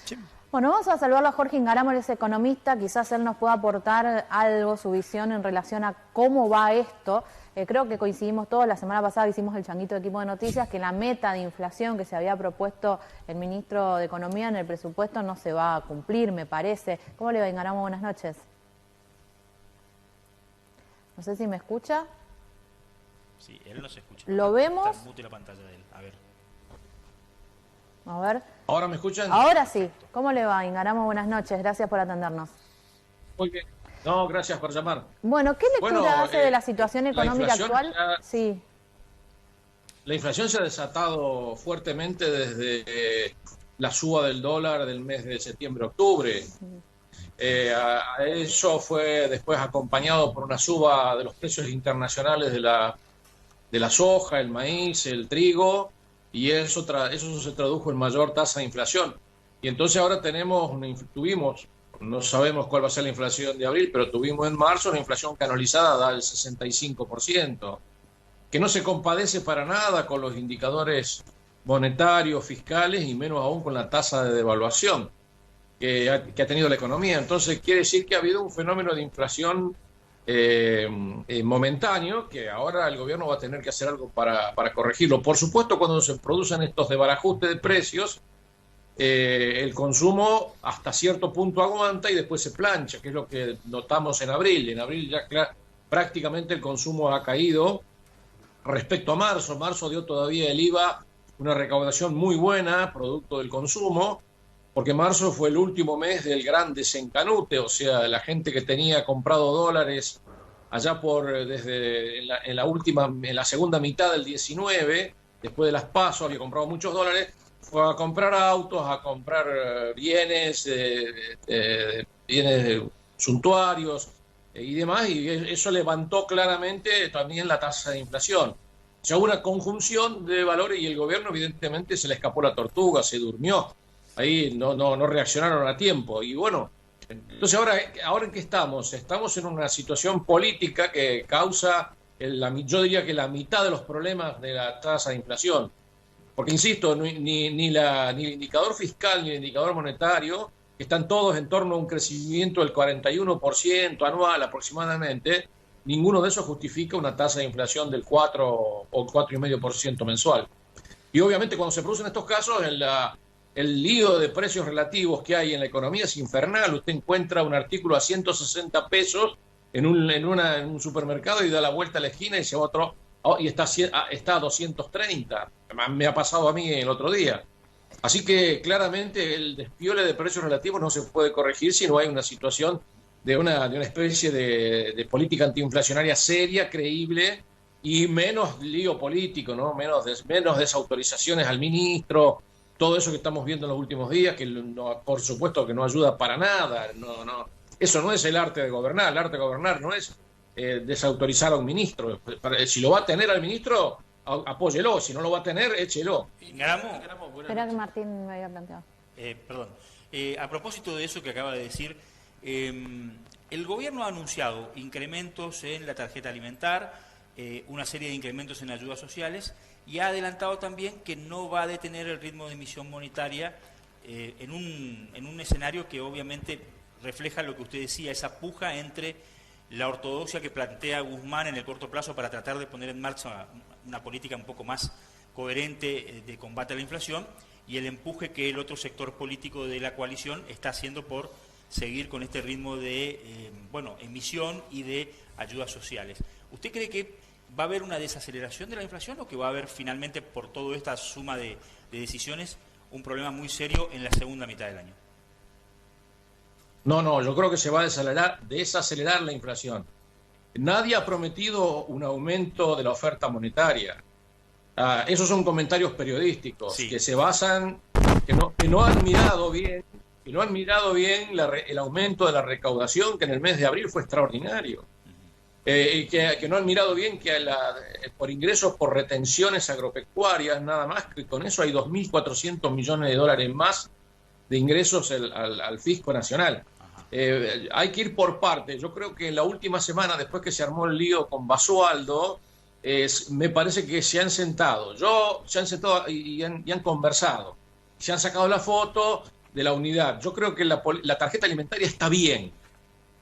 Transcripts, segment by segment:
Sí. Bueno, vamos a saludarlo a Jorge Ingaramo, él es economista, quizás él nos pueda aportar algo, su visión en relación a cómo va esto. Creo que coincidimos todos, la semana pasada hicimos el changuito de equipo de noticias, que la meta de inflación que se había propuesto el ministro de Economía en el presupuesto no se va a cumplir, me parece. ¿Cómo le va, Ingaramo? Buenas noches. No sé si me escucha. Sí, él no se escucha. ¿Lo vemos? Está mute la pantalla de él. A ver. A ver. ¿Ahora me escuchan? Ahora sí. ¿Cómo le va, Ingaramo? Buenas noches. Gracias por atendernos. Muy bien. No, gracias por llamar. Bueno, ¿qué lectura hace de la situación económica actual? Sí. La inflación se ha desatado fuertemente desde la suba del dólar del mes de septiembre-octubre. Eso fue después acompañado por una suba de los precios internacionales de la soja, el maíz, el trigo, y eso se tradujo en mayor tasa de inflación. Y entonces ahora tuvimos, no sabemos cuál va a ser la inflación de abril, pero tuvimos en marzo una inflación que anualizada da el 65%, que no se compadece para nada con los indicadores monetarios, fiscales, y menos aún con la tasa de devaluación que ha tenido la economía. Entonces quiere decir que ha habido un fenómeno de inflación momentáneo, que ahora el gobierno va a tener que hacer algo para corregirlo. Por supuesto, cuando se producen estos desbarajustes de precios, el consumo hasta cierto punto aguanta y después se plancha, que es lo que notamos en abril. En abril ya prácticamente el consumo ha caído respecto a marzo. Marzo dio todavía el IVA una recaudación muy buena, producto del consumo, porque marzo fue el último mes del gran desencanute, o sea, la gente que tenía comprado dólares allá en la segunda mitad del 19, después de las PASO, había comprado muchos dólares, fue a comprar autos, a comprar bienes suntuarios y demás, y eso levantó claramente también la tasa de inflación. O sea, una conjunción de valores y el gobierno evidentemente se le escapó la tortuga, se durmió. Ahí no reaccionaron a tiempo. Y bueno, entonces ahora ¿en qué estamos? Estamos en una situación política que causa, yo diría que la mitad de los problemas de la tasa de inflación. Porque, insisto, ni el indicador fiscal ni el indicador monetario, que están todos en torno a un crecimiento del 41% anual aproximadamente, ninguno de esos justifica una tasa de inflación del 4 o 4,5% mensual. Y obviamente cuando se producen estos casos, el lío de precios relativos que hay en la economía es infernal. Usted encuentra un artículo a 160 pesos en un supermercado y da la vuelta a la esquina y se va otro y está a 230. Me ha pasado a mí el otro día. Así que claramente el despiole de precios relativos no se puede corregir si no hay una situación de una especie de política antiinflacionaria seria, creíble, y menos lío político, ¿no? Menos desautorizaciones al ministro, todo eso que estamos viendo en los últimos días, que por supuesto que no ayuda para nada. Eso no es el arte de gobernar. El arte de gobernar no es desautorizar a un ministro. Si lo va a tener al ministro, apóyelo. Si no lo va a tener, échelo. Ingaramo, Espera que Martín me había planteado. Perdón. A propósito de eso que acaba de decir, el gobierno ha anunciado incrementos en la tarjeta alimentar, una serie de incrementos en ayudas sociales, y ha adelantado también que no va a detener el ritmo de emisión monetaria en un escenario que obviamente refleja lo que usted decía, esa puja entre la ortodoxia que plantea Guzmán en el corto plazo para tratar de poner en marcha una política un poco más coherente de combate a la inflación, y el empuje que el otro sector político de la coalición está haciendo por seguir con este ritmo de emisión y de ayudas sociales. ¿Usted cree que va a haber una desaceleración de la inflación o que va a haber finalmente, por toda esta suma de decisiones, un problema muy serio en la segunda mitad del año? No, yo creo que se va a desacelerar la inflación. Nadie ha prometido un aumento de la oferta monetaria. Esos son comentarios periodísticos, sí, que se basan, que no han mirado bien el aumento de la recaudación, que en el mes de abril fue extraordinario. Y que no han mirado bien que por ingresos por retenciones agropecuarias, nada más, que con eso hay 2.400 millones de dólares más de ingresos al fisco nacional. Hay que ir por partes. Yo creo que en la última semana, después que se armó el lío con Basualdo, me parece que se han sentado y han conversado. Se han sacado la foto de la unidad. Yo creo que la tarjeta alimentaria está bien.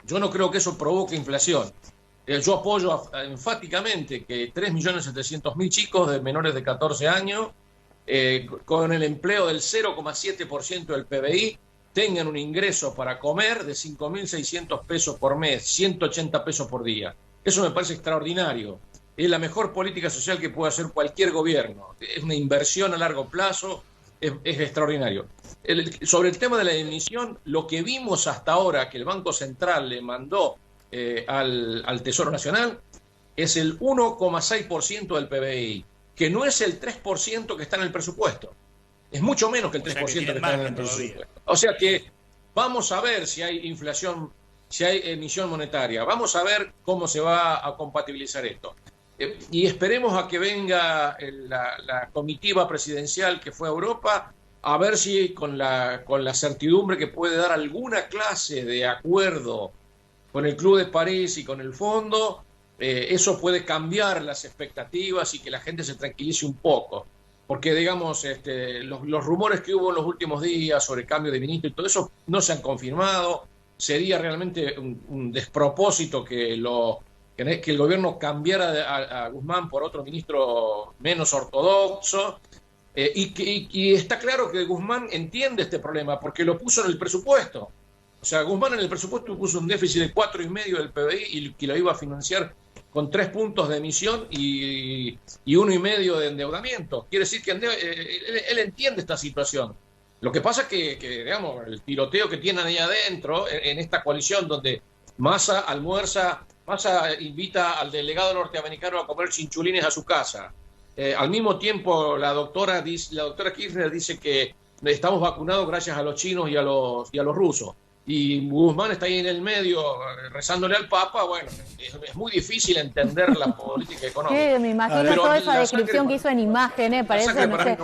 Yo no creo que eso provoque inflación. Yo apoyo enfáticamente que 3.700.000 chicos de menores de 14 años, con el empleo del 0,7% del PBI, tengan un ingreso para comer de 5.600 pesos por mes, 180 pesos por día. Eso me parece extraordinario. Es la mejor política social que puede hacer cualquier gobierno. Es una inversión a largo plazo, es extraordinario. Sobre el tema de la emisión, lo que vimos hasta ahora que el Banco Central le mandó al Tesoro Nacional es el 1,6% del PBI, que no es el 3% que está en el presupuesto. Es mucho menos que el 3% que está en el presupuesto. O sea que vamos a ver si hay inflación, si hay emisión monetaria. Vamos a ver cómo se va a compatibilizar esto. Y esperemos a que venga la comitiva presidencial que fue a Europa, a ver si con la certidumbre que puede dar alguna clase de acuerdo con el Club de París y con el Fondo, eso puede cambiar las expectativas y que la gente se tranquilice un poco. Porque, digamos, los rumores que hubo en los últimos días sobre el cambio de ministro y todo eso no se han confirmado. Sería realmente un despropósito que el gobierno cambiara a Guzmán por otro ministro menos ortodoxo. Y está claro que Guzmán entiende este problema porque lo puso en el presupuesto. O sea, Guzmán en el presupuesto puso un déficit de 4,5 del PBI y que lo iba a financiar con 3 puntos de emisión y 1,5 de endeudamiento. Quiere decir que él entiende esta situación. Lo que pasa es que, digamos, el tiroteo que tienen ahí adentro, en esta coalición donde Massa invita al delegado norteamericano a comer chinchulines a su casa. Al mismo tiempo, la doctora Kirchner dice que estamos vacunados gracias a los chinos y a los rusos. Y Guzmán está ahí en el medio rezándole al Papa. Bueno, es muy difícil entender la política económica. Sí, me imagino toda esa descripción que hizo en imágenes, parece, no sé,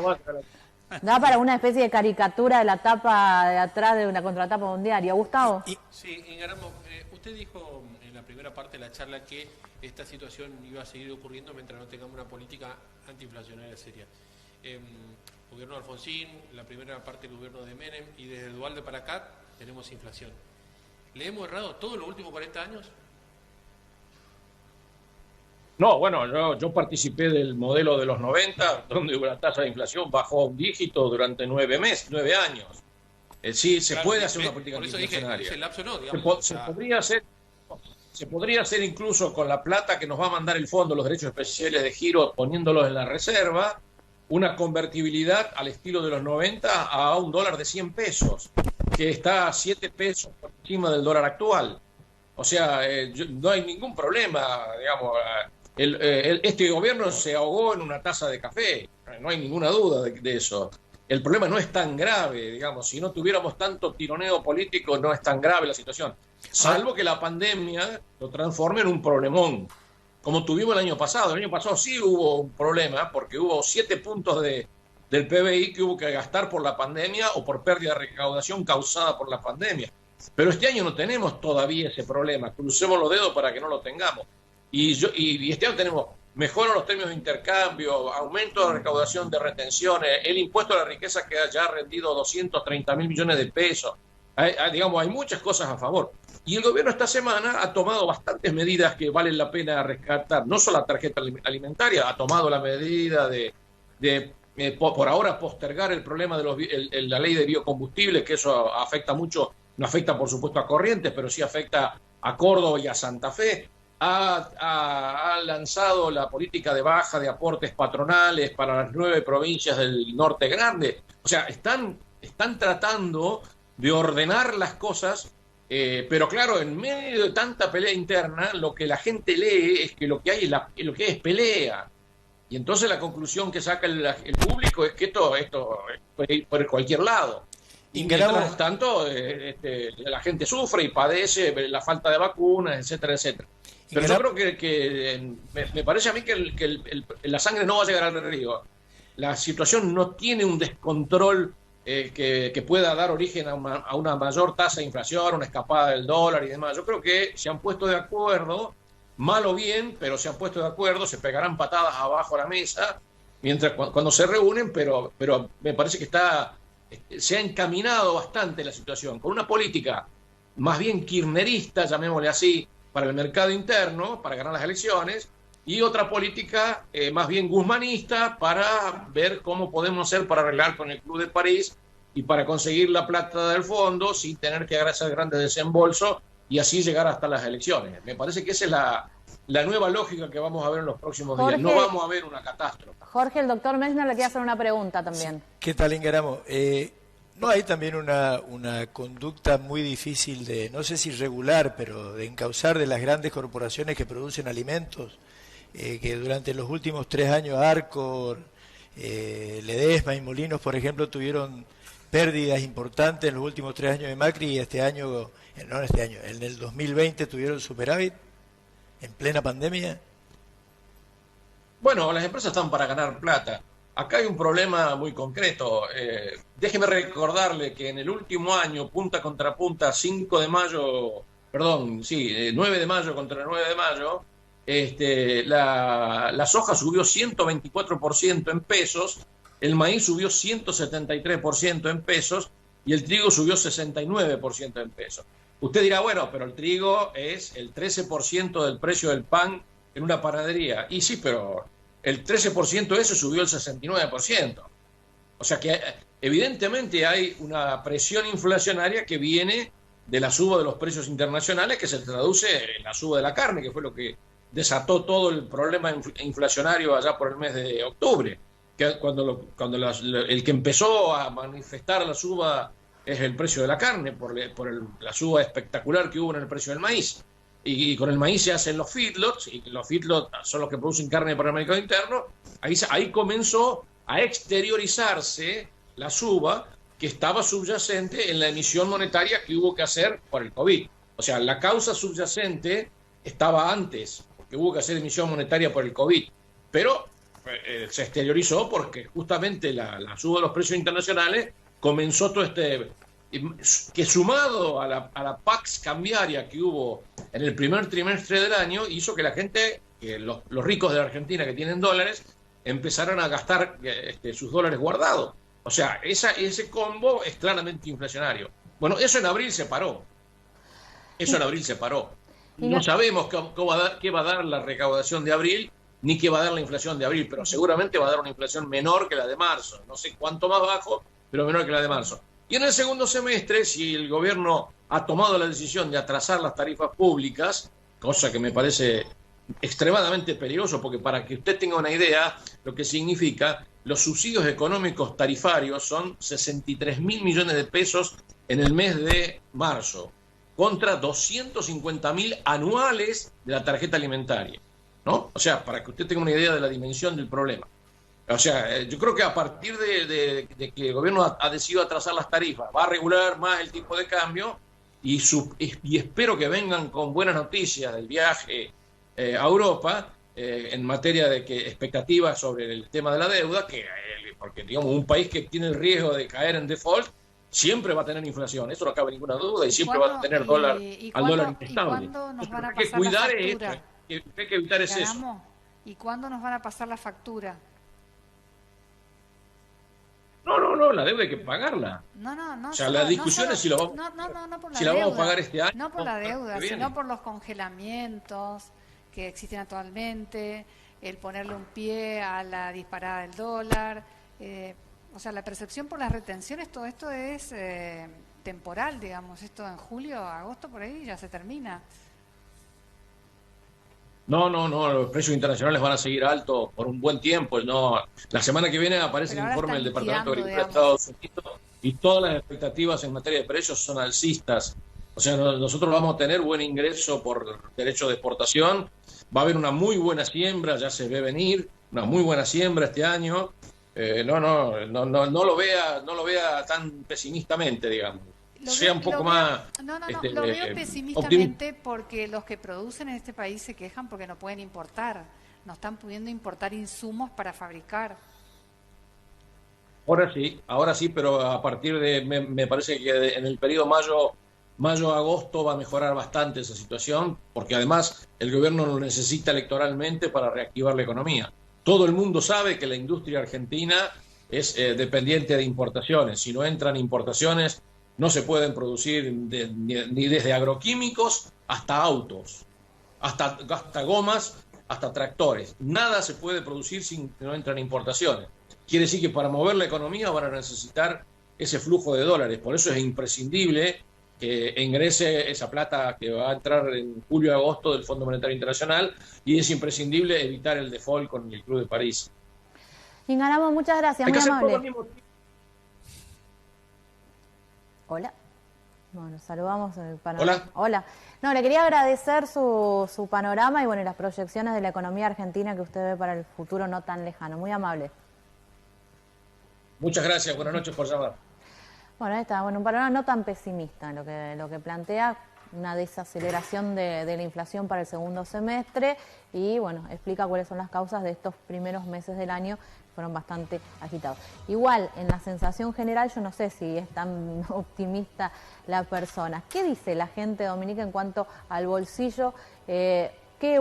da para una especie de caricatura de la tapa de atrás de una contratapa de un diario. Gustavo. Sí, Ingaramo, usted dijo en la primera parte de la charla que esta situación iba a seguir ocurriendo mientras no tengamos una política antiinflacionaria seria. Gobierno de Alfonsín, la primera parte del gobierno de Menem y desde Duhalde para acá tenemos inflación. ¿Le hemos errado todos los últimos 40 años? No, bueno, yo participé del modelo de los 90, donde la tasa de inflación bajó a un dígito durante 9 años. Sí, se puede hacer una política antiinflacionaria. Ese lapso no, digamos. Se podría hacer incluso con la plata que nos va a mandar el fondo, los derechos especiales de giro, poniéndolos en la reserva, una convertibilidad al estilo de los 90 a un dólar de 100 pesos, que está a 7 pesos por encima del dólar actual. O sea, no hay ningún problema, digamos. Este gobierno se ahogó en una taza de café, no hay ninguna duda de eso. El problema no es tan grave, digamos, si no tuviéramos tanto tironeo político no es tan grave la situación, salvo que la pandemia lo transforme en un problemón, como tuvimos el año pasado. El año pasado sí hubo un problema, porque hubo 7 puntos del PBI que hubo que gastar por la pandemia o por pérdida de recaudación causada por la pandemia. Pero este año no tenemos todavía ese problema, crucemos los dedos para que no lo tengamos. Y este año tenemos mejoran los términos de intercambio, aumento de recaudación de retenciones, el impuesto a la riqueza que ya ha rendido 230.000 millones de pesos. Hay muchas cosas a favor. Y el gobierno esta semana ha tomado bastantes medidas que valen la pena rescatar. No solo la tarjeta alimentaria, ha tomado la medida de por ahora postergar el problema de la ley de biocombustibles, que eso afecta mucho, no afecta por supuesto a Corrientes, pero sí afecta a Córdoba y a Santa Fe. Ha lanzado la política de baja de aportes patronales para las 9 provincias del norte grande. O sea, están tratando de ordenar las cosas, pero claro, en medio de tanta pelea interna, lo que la gente lee es que lo que hay es pelea. Y entonces la conclusión que saca el público es que esto puede ir por cualquier lado. Y mientras tanto, la gente sufre y padece la falta de vacunas, etcétera, etcétera. Pero yo creo que me parece a mí que la sangre no va a llegar al río. La situación no tiene un descontrol que pueda dar origen a una mayor tasa de inflación, una escapada del dólar y demás. Yo creo que se han puesto de acuerdo, mal o bien, pero se han puesto de acuerdo, se pegarán patadas abajo a la mesa cuando se reúnen, pero me parece que está se ha encaminado bastante la situación, con una política más bien kirchnerista, llamémosle así, para el mercado interno, para ganar las elecciones, y otra política más bien guzmanista para ver cómo podemos hacer para arreglar con el Club de París y para conseguir la plata del fondo sin tener que hacer grandes desembolsos y así llegar hasta las elecciones. Me parece que esa es la nueva lógica que vamos a ver en los próximos días. No vamos a ver una catástrofe. Jorge, el doctor Messner le quiere hacer una pregunta también. ¿Qué tal, Ingaramo? ¿No hay también una conducta muy difícil de, no sé si regular, pero de encauzar de las grandes corporaciones que producen alimentos, que durante los últimos 3 años Arcor, Ledesma y Molinos, por ejemplo, tuvieron pérdidas importantes en los últimos 3 años de Macri y en el 2020 tuvieron superávit en plena pandemia? Bueno, las empresas están para ganar plata. Acá hay un problema muy concreto. Déjeme recordarle que en el último año, punta contra punta, 9 de mayo contra 9 de mayo, la soja subió 124% en pesos, el maíz subió 173% en pesos y el trigo subió 69% en pesos. Usted dirá, bueno, pero el trigo es el 13% del precio del pan en una panadería. Y sí, pero el 13% de eso subió el 69%. O sea que evidentemente hay una presión inflacionaria que viene de la suba de los precios internacionales, que se traduce en la suba de la carne, que fue lo que desató todo el problema inflacionario allá por el mes de octubre, que cuando el que empezó a manifestar la suba es el precio de la carne, por la suba espectacular que hubo en el precio del maíz. Y con el maíz se hacen los feedlots, y los feedlots son los que producen carne para el mercado interno. Ahí comenzó a exteriorizarse la suba que estaba subyacente en la emisión monetaria que hubo que hacer por el COVID. O sea, la causa subyacente estaba antes, porque hubo que hacer emisión monetaria por el COVID, pero se exteriorizó porque justamente la suba de los precios internacionales comenzó todo que sumado a la pax cambiaria que hubo en el primer trimestre del año, hizo que la gente, que los ricos de la Argentina que tienen dólares, empezaran a gastar sus dólares guardados. O sea, ese combo es claramente inflacionario. Bueno, eso en abril se paró. No sabemos qué va a dar la recaudación de abril, ni qué va a dar la inflación de abril, pero seguramente va a dar una inflación menor que la de marzo. No sé cuánto más bajo, pero menor que la de marzo. Y en el segundo semestre, si el gobierno ha tomado la decisión de atrasar las tarifas públicas, cosa que me parece extremadamente peligroso, porque para que usted tenga una idea lo que significa, los subsidios económicos tarifarios son 63.000 millones de pesos en el mes de marzo, contra 250.000 anuales de la tarjeta alimentaria, ¿no? O sea, para que usted tenga una idea de la dimensión del problema. O sea, yo creo que a partir de que el gobierno ha decidido atrasar las tarifas, va a regular más el tipo de cambio y espero que vengan con buenas noticias del viaje a Europa en materia de expectativas sobre el tema de la deuda, porque digamos un país que tiene el riesgo de caer en default siempre va a tener inflación, eso no cabe ninguna duda, y siempre va a tener al dólar inestable. ¿Y cuándo nos van a pasar cuidar la factura? Hay que evitar eso. ¿Y cuándo nos van a pasar la factura? No, la deuda hay que pagarla. No. O sea, la discusión es si la vamos a pagar este año. No por la deuda, sino por los congelamientos que existen actualmente, el ponerle un pie a la disparada del dólar. O sea, la percepción por las retenciones, todo esto es temporal, digamos. Esto en julio, agosto, por ahí ya se termina. No, los precios internacionales van a seguir altos por un buen tiempo. La semana que viene aparece el informe del Departamento de Agricultura de Estados Unidos y todas las expectativas en materia de precios son alcistas. O sea, nosotros vamos a tener buen ingreso por derecho de exportación. Va a haber una muy buena siembra, ya se ve venir, una muy buena siembra este año. No lo vea tan pesimistamente, digamos. Sea un poco más... Lo veo pesimistamente porque los que producen en este país se quejan porque no pueden importar, no están pudiendo importar insumos para fabricar. Ahora sí, pero a partir me parece que en el periodo mayo-agosto va a mejorar bastante esa situación, porque además el gobierno lo necesita electoralmente para reactivar la economía. Todo el mundo sabe que la industria argentina es dependiente de importaciones. Si no entran importaciones, no se pueden producir ni desde agroquímicos hasta autos, hasta gomas, hasta tractores. Nada se puede producir sin que no entran importaciones. Quiere decir que para mover la economía van a necesitar ese flujo de dólares. Por eso es imprescindible que ingrese esa plata que va a entrar en julio y agosto del Fondo Monetario Internacional, y es imprescindible evitar el default con el Club de París. Ingaramo, muchas gracias, muy amable. Hola. Bueno, saludamos el panorama. Hola. No, le quería agradecer su panorama y bueno, las proyecciones de la economía argentina que usted ve para el futuro no tan lejano. Muy amable. Muchas gracias, buenas noches por llamar. Bueno, ahí está, un panorama no tan pesimista lo que plantea, una desaceleración de la inflación para el segundo semestre y bueno, explica cuáles son las causas de estos primeros meses del año que fueron bastante agitados. Igual, en la sensación general, yo no sé si es tan optimista la persona. ¿Qué dice la gente dominica en cuanto al bolsillo? ¿Qué